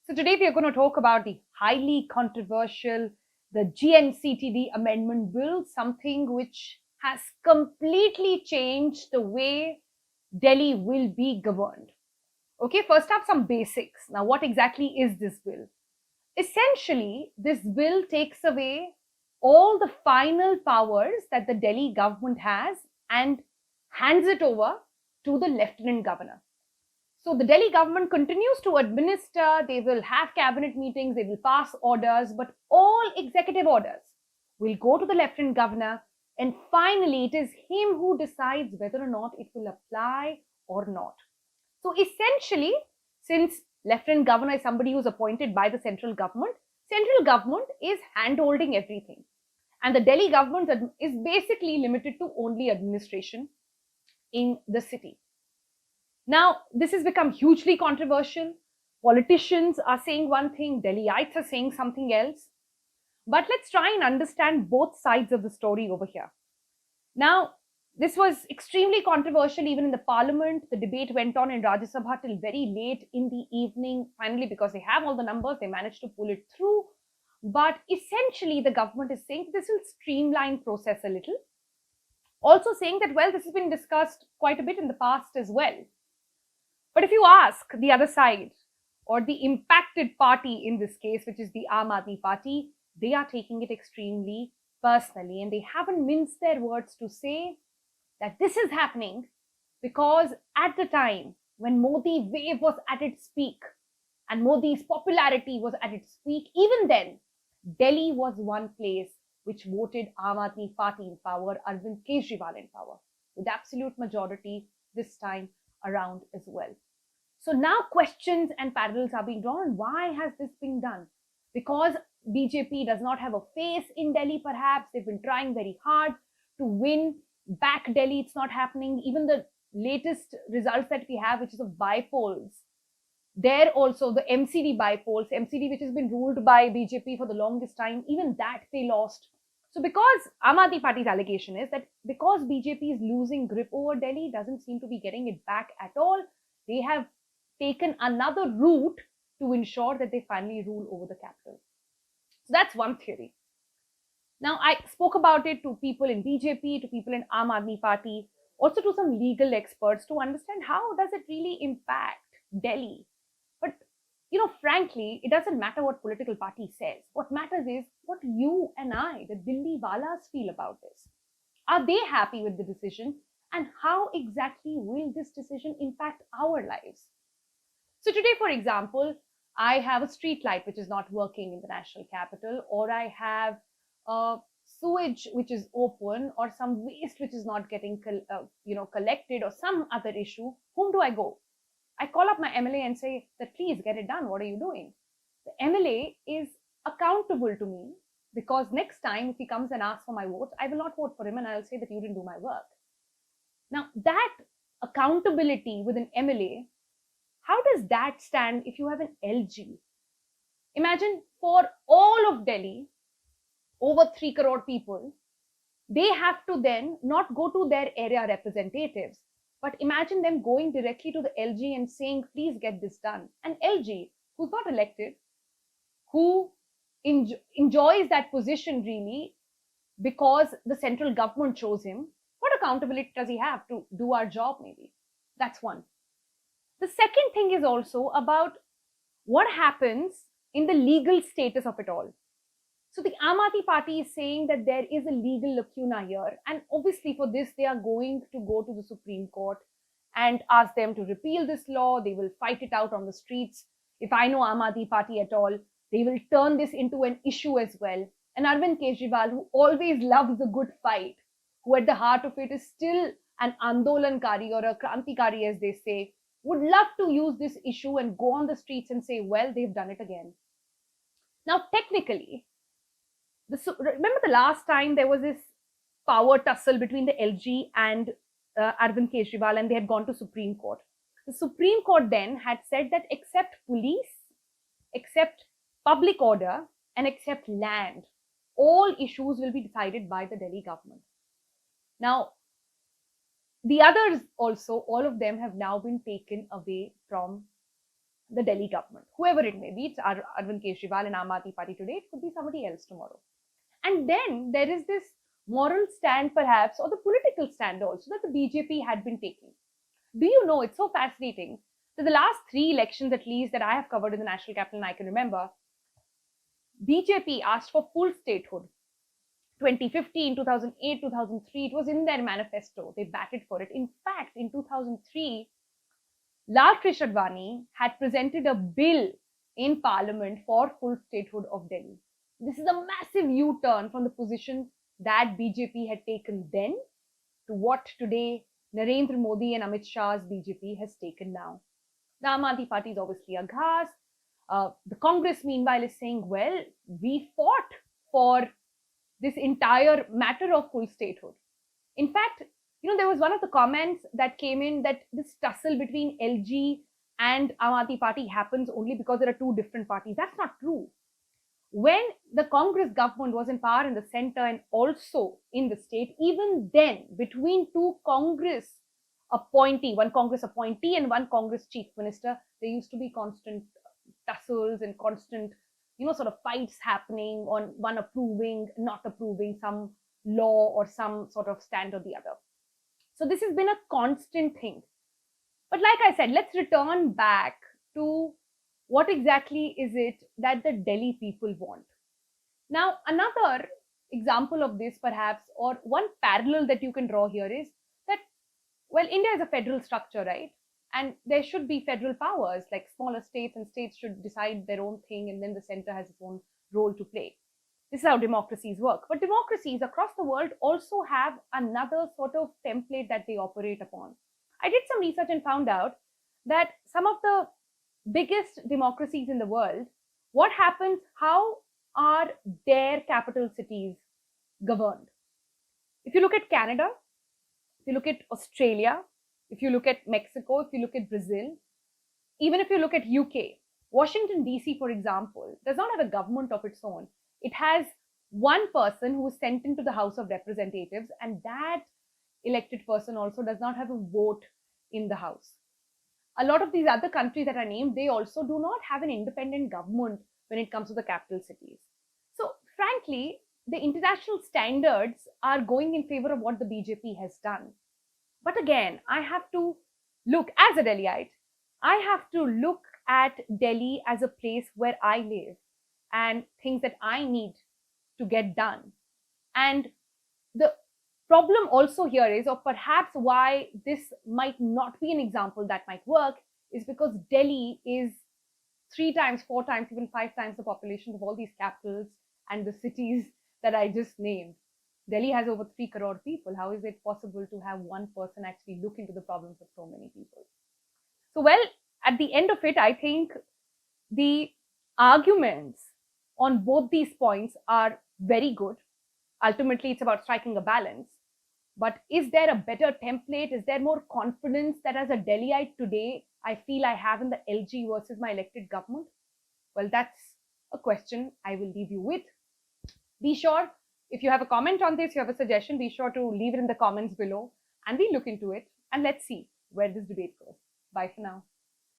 So today we are going to talk about the highly controversial, the GNCTD amendment bill, something which has completely changed the way Delhi will be governed. Okay, first up, some basics. Now, what exactly is this bill? Essentially, this bill takes away all the final powers that the Delhi government has and hands it over to the Lieutenant Governor. So the Delhi government continues to administer, they will have cabinet meetings, they will pass orders, but all executive orders will go to the Lieutenant Governor, and finally it is him who decides whether or not it will apply or not. So essentially, since Lieutenant Governor is somebody who's appointed by the central government is hand-holding everything. And the Delhi government is basically limited to only administration in the city. Now, this has become hugely controversial. Politicians are saying one thing, Delhiites are saying something else. But let's try and understand both sides of the story over here. Now, this was extremely controversial even in the parliament. The debate went on in Rajya Sabha till very late in the evening. Finally, because they have all the numbers, they managed to pull it through. But essentially, the government is saying this will streamline process a little. Also saying that, well, this has been discussed quite a bit in the past as well. But if you ask the other side, or the impacted party in this case, which is the Aam Aadmi Party, they are taking it extremely personally, and they haven't minced their words to say that this is happening because at the time when Modi wave was at its peak and Modi's popularity was at its peak, even then, Delhi was one place which voted Aam Aadmi Party in power, Arvind Kejriwal in power, with absolute majority this time around as well. So now questions and parallels are being drawn. Why has this been done? Because BJP does not have a face in Delhi, perhaps. They've been trying very hard to win back Delhi. It's not happening. Even the latest results that we have, which is of by-polls, there also the MCD by-polls, MCD which has been ruled by BJP for the longest time, even that they lost. So because Aam Aadmi Party's allegation is that because BJP is losing grip over Delhi, doesn't seem to be getting it back at all, they have taken another route to ensure that they finally rule over the capital. So that's one theory. Now, I spoke about it to people in BJP, to people in Aam Aadmi Party, also to some legal experts to understand how does it really impact Delhi. But, frankly, it doesn't matter what political party says. What matters is what you and I, the Delhi Walas, feel about this. Are they happy with the decision? And how exactly will this decision impact our lives? So today, for example, I have a street light which is not working in the national capital, or I have a sewage which is open, or some waste which is not getting collected, or some other issue. Whom do I go? I call up my MLA and say that please get it done. What are you doing? The MLA is accountable to me because next time if he comes and asks for my vote, I will not vote for him and I'll say that you didn't do my work. Now that accountability with an MLA, how does that stand if you have an LG? Imagine for all of Delhi, over 3 crore people, they have to then not go to their area representatives, but imagine them going directly to the LG and saying, please get this done. An LG who's not elected, who enjoys that position really because the central government chose him, what accountability does he have to do our job maybe? That's one. The second thing is also about what happens in the legal status of it all. So the Aam Aadmi Party is saying that there is a legal lacuna here. And obviously for this, they are going to go to the Supreme Court and ask them to repeal this law. They will fight it out on the streets. If I know Aam Aadmi Party at all, they will turn this into an issue as well. And Arvind Kejriwal, who always loves a good fight, who at the heart of it is still an Andolankari or a Krantikari, as they say, would love to use this issue and go on the streets and say, well, they've done it again. Now, technically, remember the last time there was this power tussle between the LG and Arvind Kejriwal, and they had gone to Supreme Court. The Supreme Court then had said that except police, except public order, and except land, all issues will be decided by the Delhi government. Now, the others also, all of them have now been taken away from the Delhi government, whoever it may be. It's Arvind Kejriwal and Aam Aadmi Party today. It could be somebody else tomorrow. And then there is this moral stand, perhaps, or the political stand also that the BJP had been taking. Do you know, it's so fascinating that the last 3 elections, at least, that I have covered in the national capital and I can remember, BJP asked for full statehood. 2015, 2008, 2003, it was in their manifesto. They batted for it. In fact, in 2003, Lal Krishna Advani had presented a bill in parliament for full statehood of Delhi. This is a massive U-turn from the position that BJP had taken then to what today Narendra Modi and Amit Shah's BJP has taken now. The Aam Aadmi Party is obviously aghast. The Congress, meanwhile, is saying, well, we fought for this entire matter of full statehood. In fact, there was one of the comments that came in that this tussle between LG and Aam Aadmi Party happens only because there are 2 different parties. That's not true. When the Congress government was in power in the center and also in the state, even then, between 2 Congress appointee, one Congress appointee and one Congress chief minister, there used to be constant tussles and constant, sort of fights happening on one approving, not approving some law or some sort of stand or the other. So this has been a constant thing. But like I said, let's return back to what exactly is it that the Delhi people want. Now, another example of this, perhaps, or one parallel that you can draw here is that, well, India is a federal structure, right? And there should be federal powers, like smaller states, and states should decide their own thing, and then the center has its own role to play. This is how democracies work. But democracies across the world also have another sort of template that they operate upon. I did some research and found out that some of the biggest democracies in the world, what happens, how are their capital cities governed? If you look at Canada, if you look at Australia, if you look at Mexico, if you look at Brazil, even if you look at UK, Washington DC, for example, does not have a government of its own. It has one person who is sent into the House of Representatives, and that elected person also does not have a vote in the House. A lot of these other countries that are named, they also do not have an independent government when it comes to the capital cities. So, frankly, the international standards are going in favor of what the BJP has done. But again, I have to look, as a Delhiite, I have to look at Delhi as a place where I live and things that I need to get done. And the problem also here is, or perhaps why this might not be an example that might work, is because Delhi is 3 times, 4 times, even 5 times the population of all these capitals and the cities that I just named. Delhi has over 3 crore people. How is it possible to have one person actually look into the problems of so many people? So, well, at the end of it, I think the arguments on both these points are very good. Ultimately, it's about striking a balance. But is there a better template? Is there more confidence that as a Delhiite today, I feel I have in the LG versus my elected government? Well, that's a question I will leave you with. Be sure, if you have a comment on this, you have a suggestion, be sure to leave it in the comments below and we'll look into it and let's see where this debate goes. Bye for now.